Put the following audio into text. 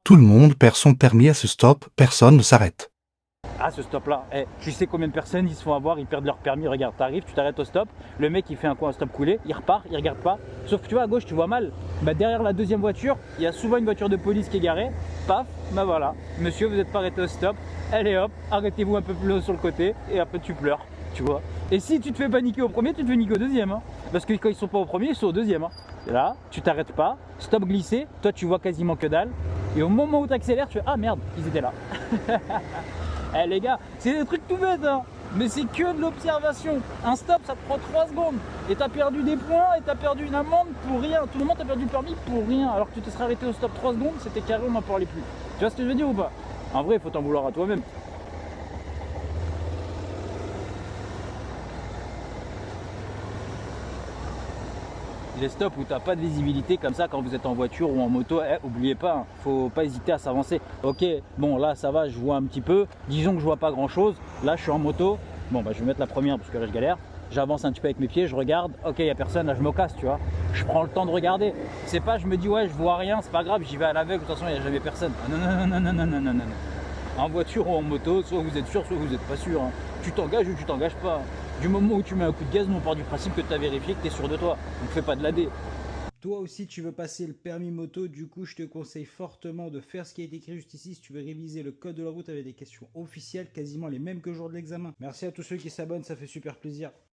Tout le monde perd son permis à ce stop, personne ne s'arrête. Ah, ce stop là, tu sais combien de personnes ils se font avoir, ils perdent leur permis. Regarde, t'arrives, tu t'arrêtes au stop, le mec il fait un stop coulé, il repart, il regarde pas. Sauf que tu vois à gauche, tu vois mal. Bah derrière la deuxième voiture, il y a souvent une voiture de police qui est garée. Paf, bah voilà, monsieur, vous n'êtes pas arrêté au stop. Allez hop, arrêtez-vous un peu plus haut sur le côté et après tu pleures, tu vois. Et si tu te fais paniquer au premier, tu te fais niquer au deuxième, hein. Parce que quand ils sont pas au premier, ils sont au deuxième, hein. Et là, tu t'arrêtes pas, stop glissé, toi tu vois quasiment que dalle. Et au moment où tu accélères, tu fais ah merde, ils étaient là. Eh les gars, c'est des trucs tout bêtes, hein. Mais c'est que de l'observation. Un stop, ça te prend 3 secondes. Et t'as perdu des points et t'as perdu une amende pour rien. Tout le monde t'a perdu le permis pour rien. Alors que tu te serais arrêté au stop 3 secondes, c'était carré, on n'en parlait plus. Tu vois ce que je veux dire ou pas? En vrai, il faut t'en vouloir à toi-même. Les stops où t'as pas de visibilité comme ça quand vous êtes en voiture ou en moto, oubliez pas, hein, faut pas hésiter à s'avancer. Ok, bon là ça va, je vois un petit peu, disons que je vois pas grand chose, là je suis en moto, bon bah je vais mettre la première parce que là je galère, j'avance un petit peu avec mes pieds, je regarde, ok y a personne, là je me casse tu vois, je prends le temps de regarder, c'est pas je me dis ouais je vois rien, c'est pas grave, j'y vais à l'aveugle, de toute façon il y a jamais personne. Ah, non non non non non non non non non. En voiture ou en moto, soit vous êtes sûr, soit vous n'êtes pas sûr, hein. Tu t'engages ou tu t'engages pas. Du moment où tu mets un coup de gaz, nous on part du principe que tu as vérifié, que tu es sûr de toi. Donc fais pas de l'AD. Toi aussi, tu veux passer le permis moto, du coup, je te conseille fortement de faire ce qui a été écrit juste ici si tu veux réviser le code de la route avec des questions officielles, quasiment les mêmes que le jour de l'examen. Merci à tous ceux qui s'abonnent, ça fait super plaisir.